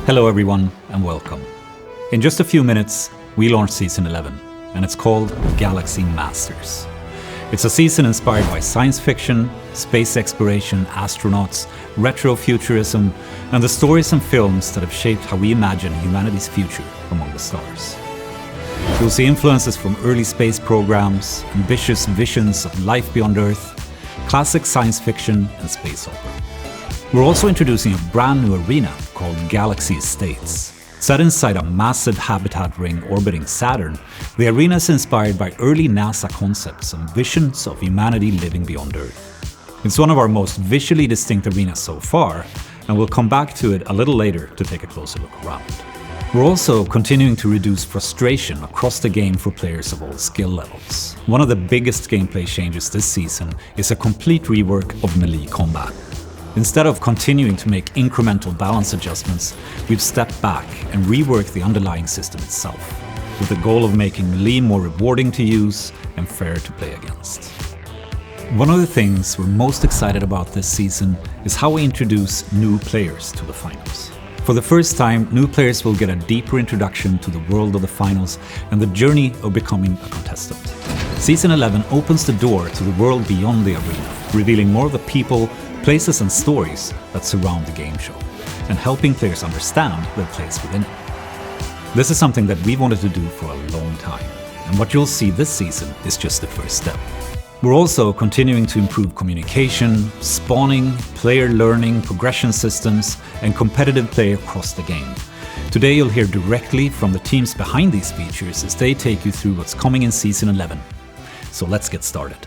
Hello everyone and welcome. In just a few minutes, we launch Season 11, and it's called Galaxy Masters. It's a season inspired by science fiction, space exploration, astronauts, retro-futurism, and the stories and films that have shaped how we imagine humanity's future among the stars. You'll see influences from early space programs, ambitious visions of life beyond Earth, classic science fiction, and space opera. We're also introducing a brand new arena called Galaxy Estates. Set inside a massive habitat ring orbiting Saturn, the arena is inspired by early NASA concepts and visions of humanity living beyond Earth. It's one of our most visually distinct arenas so far, and we'll come back to it a little later to take a closer look around. We're also continuing to reduce frustration across the game for players of all skill levels. One of the biggest gameplay changes this season is a complete rework of melee combat. Instead of continuing to make incremental balance adjustments, we've stepped back and reworked the underlying system itself, with the goal of making melee more rewarding to use and fair to play against. One of the things we're most excited about this season is how we introduce new players to the finals. For the first time, new players will get a deeper introduction to the world of the finals and the journey of becoming a contestant. Season 11 opens the door to the world beyond the arena, revealing more of the people, places and stories that surround the game show, and helping players understand their place within it. This is something that we've wanted to do for a long time, and what you'll see this season is just the first step. We're also continuing to improve communication, spawning, player learning, progression systems, and competitive play across the game. Today you'll hear directly from the teams behind these features as they take you through what's coming in Season 11. So let's get started.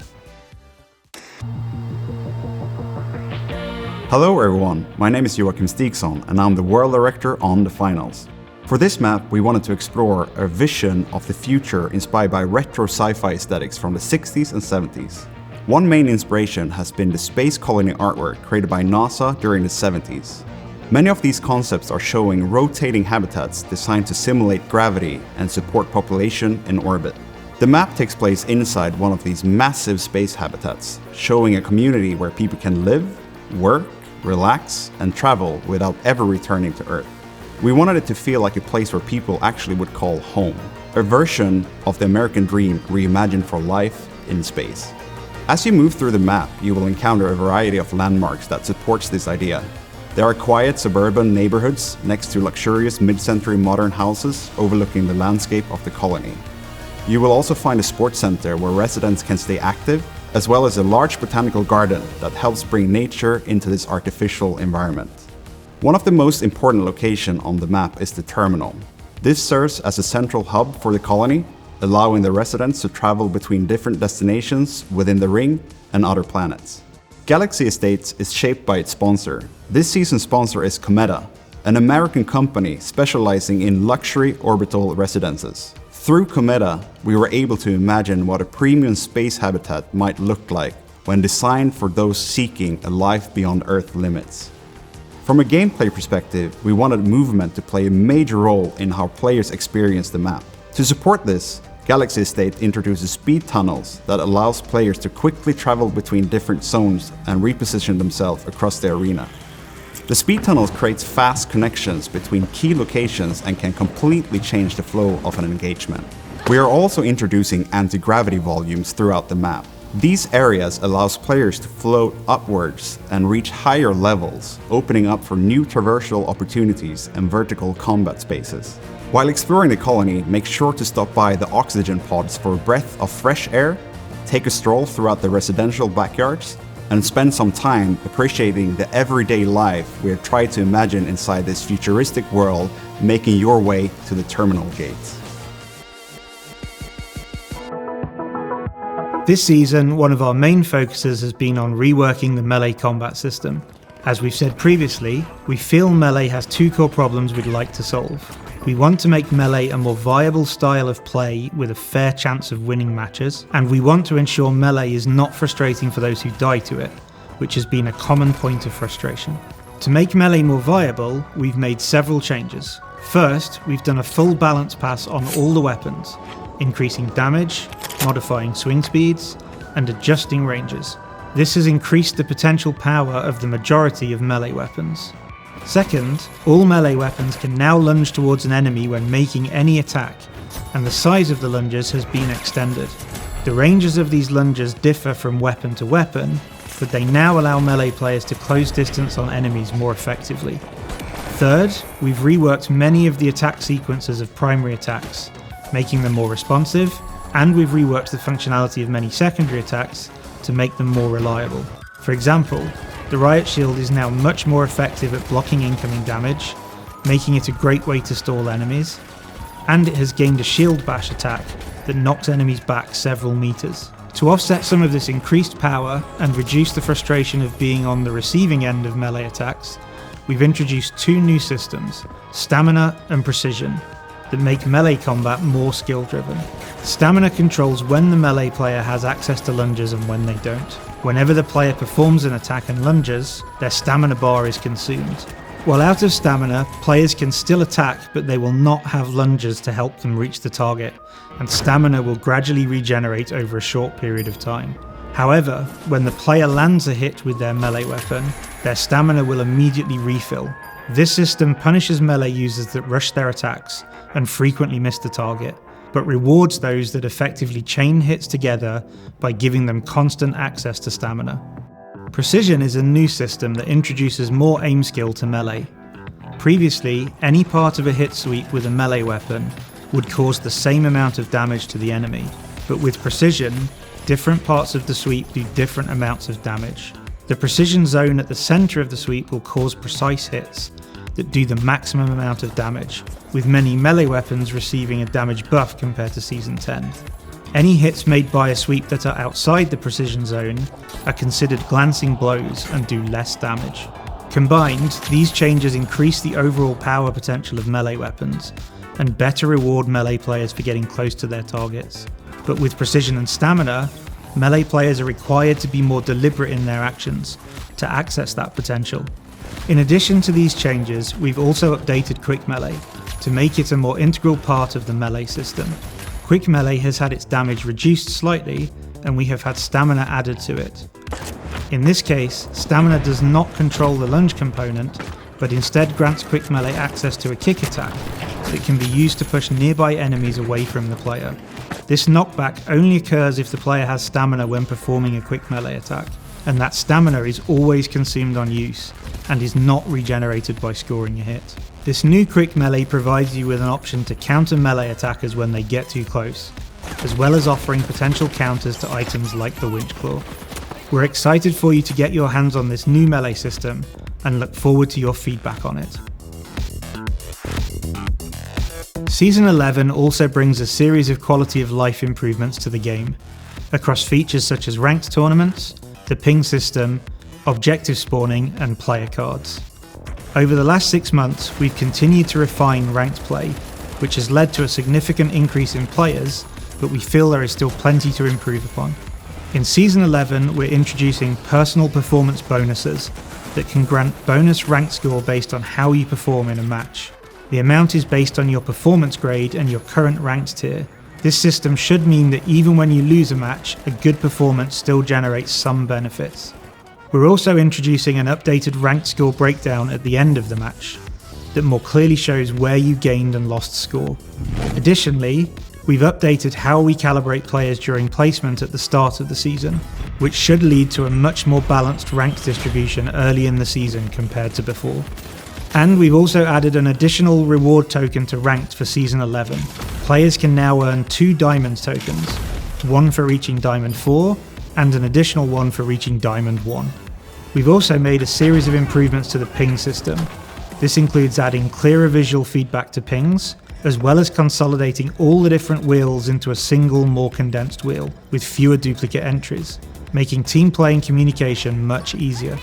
Hello everyone, my name is Joachim Stigson and I'm the World Director on the Finals. For this map, we wanted to explore a vision of the future inspired by retro sci-fi aesthetics from the 60s and 70s. One main inspiration has been the space colony artwork created by NASA during the 70s. Many of these concepts are showing rotating habitats designed to simulate gravity and support population in orbit. The map takes place inside one of these massive space habitats, showing a community where people can live, work, relax, and travel without ever returning to Earth. We wanted it to feel like a place where people actually would call home, a version of the American dream reimagined for life in space. As you move through the map, you will encounter a variety of landmarks that supports this idea. There are quiet suburban neighborhoods next to luxurious mid-century modern houses overlooking the landscape of the colony. You will also find a sports center where residents can stay active, as well as a large botanical garden that helps bring nature into this artificial environment. One of the most important locations on the map is the terminal. This serves as a central hub for the colony, allowing the residents to travel between different destinations within the ring and other planets. Galaxy Estates is shaped by its sponsor. This season's sponsor is Cometa, an American company specializing in luxury orbital residences. Through Cometa, we were able to imagine what a premium space habitat might look like when designed for those seeking a life beyond Earth limits. From a gameplay perspective, we wanted movement to play a major role in how players experience the map. To support this, Galaxy Estate introduces speed tunnels that allows players to quickly travel between different zones and reposition themselves across the arena. The speed tunnels creates fast connections between key locations and can completely change the flow of an engagement. We are also introducing anti-gravity volumes throughout the map. These areas allows players to float upwards and reach higher levels, opening up for new traversal opportunities and vertical combat spaces. While exploring the colony, make sure to stop by the oxygen pods for a breath of fresh air, take a stroll throughout the residential backyards, and spend some time appreciating the everyday life we have tried to imagine inside this futuristic world, making your way to the terminal gates. This season, one of our main focuses has been on reworking the melee combat system. As we've said previously, we feel melee has two core problems we'd like to solve. We want to make melee a more viable style of play with a fair chance of winning matches, and we want to ensure melee is not frustrating for those who die to it, which has been a common point of frustration. To make melee more viable, we've made several changes. First, we've done a full balance pass on all the weapons, increasing damage, modifying swing speeds, and adjusting ranges. This has increased the potential power of the majority of melee weapons. Second, all melee weapons can now lunge towards an enemy when making any attack, and the size of the lunges has been extended. The ranges of these lunges differ from weapon to weapon, but they now allow melee players to close distance on enemies more effectively. Third, we've reworked many of the attack sequences of primary attacks, making them more responsive, and we've reworked the functionality of many secondary attacks to make them more reliable. For example, the Riot Shield is now much more effective at blocking incoming damage, making it a great way to stall enemies, and it has gained a shield bash attack that knocks enemies back several meters. To offset some of this increased power and reduce the frustration of being on the receiving end of melee attacks, we've introduced two new systems, Stamina and Precision, that make melee combat more skill-driven. Stamina controls when the melee player has access to lunges and when they don't. Whenever the player performs an attack and lunges, their stamina bar is consumed. While out of stamina, players can still attack, but they will not have lunges to help them reach the target, and stamina will gradually regenerate over a short period of time. However, when the player lands a hit with their melee weapon, their stamina will immediately refill. This system punishes melee users that rush their attacks and frequently miss the target, but rewards those that effectively chain hits together by giving them constant access to stamina. Precision is a new system that introduces more aim skill to melee. Previously, any part of a hit sweep with a melee weapon would cause the same amount of damage to the enemy, but with Precision, different parts of the sweep do different amounts of damage. The precision zone at the centre of the sweep will cause precise hits that do the maximum amount of damage, with many melee weapons receiving a damage buff compared to Season 10. Any hits made by a sweep that are outside the precision zone are considered glancing blows and do less damage. Combined, these changes increase the overall power potential of melee weapons, and better reward melee players for getting close to their targets. But with precision and stamina, melee players are required to be more deliberate in their actions to access that potential. In addition to these changes, we've also updated Quick Melee to make it a more integral part of the melee system. Quick Melee has had its damage reduced slightly, and we have had stamina added to it. In this case, stamina does not control the lunge component, but instead grants Quick Melee access to a kick attack that can be used to push nearby enemies away from the player. This knockback only occurs if the player has stamina when performing a Quick Melee attack, and that stamina is always consumed on use, and is not regenerated by scoring a hit. This new Quick Melee provides you with an option to counter melee attackers when they get too close, as well as offering potential counters to items like the Winch Claw. We're excited for you to get your hands on this new melee system, and look forward to your feedback on it. Season 11 also brings a series of quality of life improvements to the game, across features such as ranked tournaments, the ping system, objective spawning, and player cards. Over the last 6 months, we've continued to refine ranked play, which has led to a significant increase in players, but we feel there is still plenty to improve upon. In Season 11, we're introducing personal performance bonuses that can grant bonus ranked score based on how you perform in a match. The amount is based on your performance grade and your current ranked tier. This system should mean that even when you lose a match, a good performance still generates some benefits. We're also introducing an updated ranked score breakdown at the end of the match that more clearly shows where you gained and lost score. Additionally, we've updated how we calibrate players during placement at the start of the season, which should lead to a much more balanced ranked distribution early in the season compared to before. And we've also added an additional reward token to Ranked for Season 11. Players can now earn 2 Diamond tokens, one for reaching Diamond 4, and an additional one for reaching Diamond 1. We've also made a series of improvements to the ping system. This includes adding clearer visual feedback to pings, as well as consolidating all the different wheels into a single, more condensed wheel, with fewer duplicate entries, making team play and communication much easier.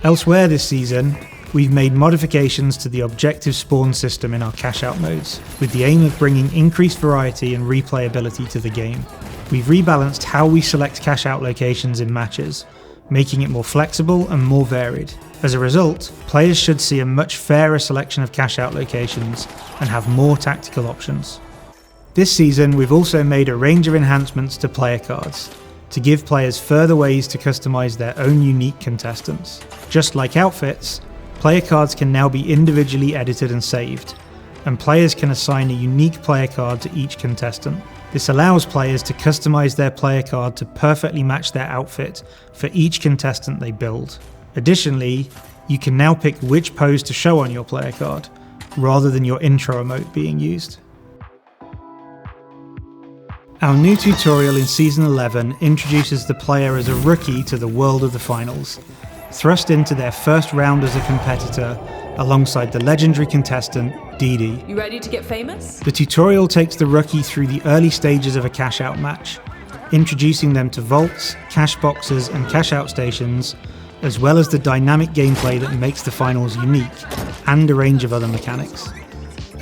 Elsewhere this season, we've made modifications to the objective spawn system in our Cashout modes, with the aim of bringing increased variety and replayability to the game. We've rebalanced how we select Cashout locations in matches, making it more flexible and more varied. As a result, players should see a much fairer selection of Cashout locations and have more tactical options. This season, we've also made a range of enhancements to player cards, to give players further ways to customize their own unique contestants. Just like outfits, Player cards can now be individually edited and saved, and players can assign a unique player card to each contestant. This allows players to customize their player card to perfectly match their outfit for each contestant they build. Additionally, you can now pick which pose to show on your player card, rather than your intro emote being used. Our new tutorial in Season 11 introduces the player as a rookie to the world of the finals, thrust into their first round as a competitor alongside the legendary contestant, Dee. You ready to get famous? The tutorial takes the rookie through the early stages of a cash-out match, introducing them to vaults, cash boxes and cash-out stations, as well as the dynamic gameplay that makes the finals unique, and a range of other mechanics.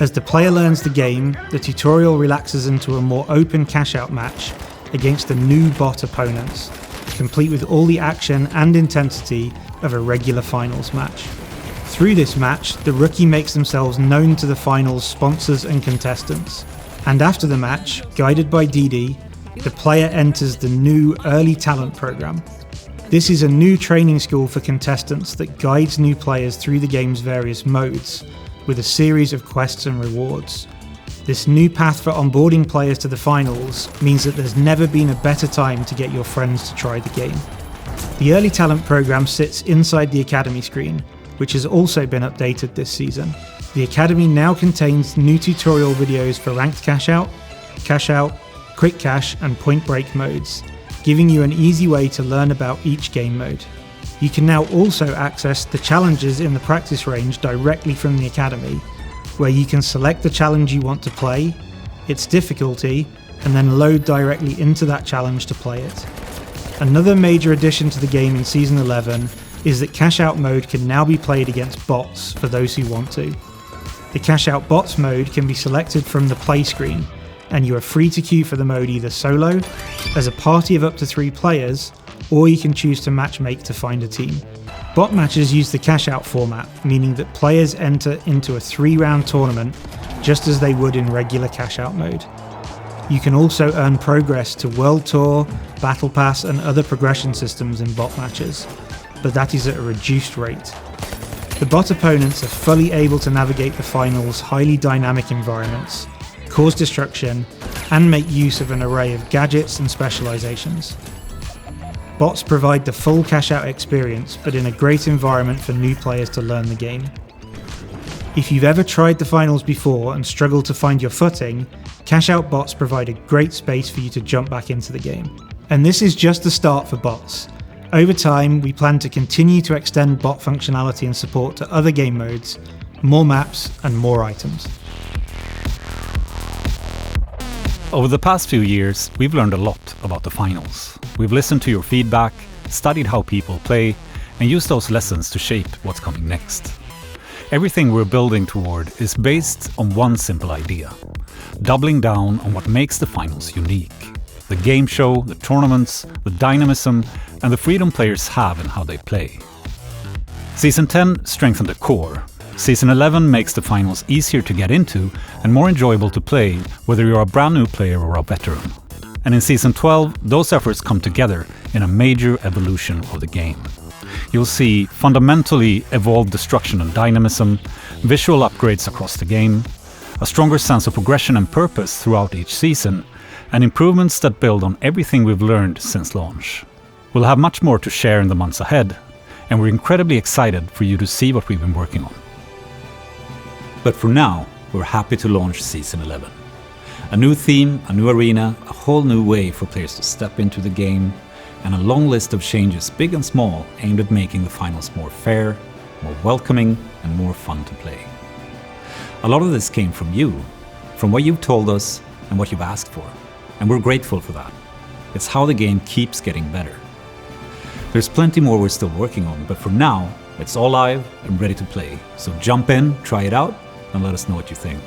As the player learns the game, the tutorial relaxes into a more open cash-out match against the new bot opponents, complete with all the action and intensity of a regular finals match. Through this match, the rookie makes themselves known to the finals sponsors and contestants, and after the match, guided by Dee, the player enters the new Early Talent program. This is a new training school for contestants that guides new players through the game's various modes, with a series of quests and rewards. This new path for onboarding players to the finals means that there's never been a better time to get your friends to try the game. The Early Talent program sits inside the Academy screen, which has also been updated this season. The Academy now contains new tutorial videos for ranked cash out, quick cash and point break modes, giving you an easy way to learn about each game mode. You can now also access the challenges in the practice range directly from the Academy, where you can select the challenge you want to play, its difficulty, and then load directly into that challenge to play it. Another major addition to the game in Season 11 is that Cash Out mode can now be played against bots for those who want to. The Cash Out Bots mode can be selected from the play screen, and you are free to queue for the mode either solo, as a party of up to 3 players, or you can choose to matchmake to find a team. Bot matches use the Cash Out format, meaning that players enter into a 3-round tournament just as they would in regular Cash Out mode. You can also earn progress to World Tour, Battle Pass and other progression systems in bot matches, but that is at a reduced rate. The bot opponents are fully able to navigate the finals' highly dynamic environments, cause destruction, and make use of an array of gadgets and specializations. Bots provide the full cash-out experience, but in a great environment for new players to learn the game. If you've ever tried the finals before and struggled to find your footing, cash-out bots provide a great space for you to jump back into the game. And this is just the start for bots. Over time, we plan to continue to extend bot functionality and support to other game modes, more maps, and more items. Over the past few years, we've learned a lot about the finals. We've listened to your feedback, studied how people play, and used those lessons to shape what's coming next. Everything we're building toward is based on one simple idea: doubling down on what makes the finals unique. The game show, the tournaments, the dynamism, and the freedom players have in how they play. Season 10 strengthened the core. Season 11 makes the finals easier to get into and more enjoyable to play, whether you're a brand new player or a veteran. And in Season 12, those efforts come together in a major evolution of the game. You'll see fundamentally evolved destruction and dynamism, visual upgrades across the game, a stronger sense of progression and purpose throughout each season, and improvements that build on everything we've learned since launch. We'll have much more to share in the months ahead, and we're incredibly excited for you to see what we've been working on. But for now, we're happy to launch Season 11. A new theme, a new arena, a whole new way for players to step into the game, and a long list of changes, big and small, aimed at making the finals more fair, more welcoming, and more fun to play. A lot of this came from you, from what you've told us and what you've asked for, and we're grateful for that. It's how the game keeps getting better. There's plenty more we're still working on, but for now, it's all live and ready to play. So jump in, try it out, and let us know what you think.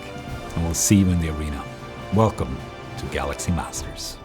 And we'll see you in the arena. Welcome to Galaxy Masters.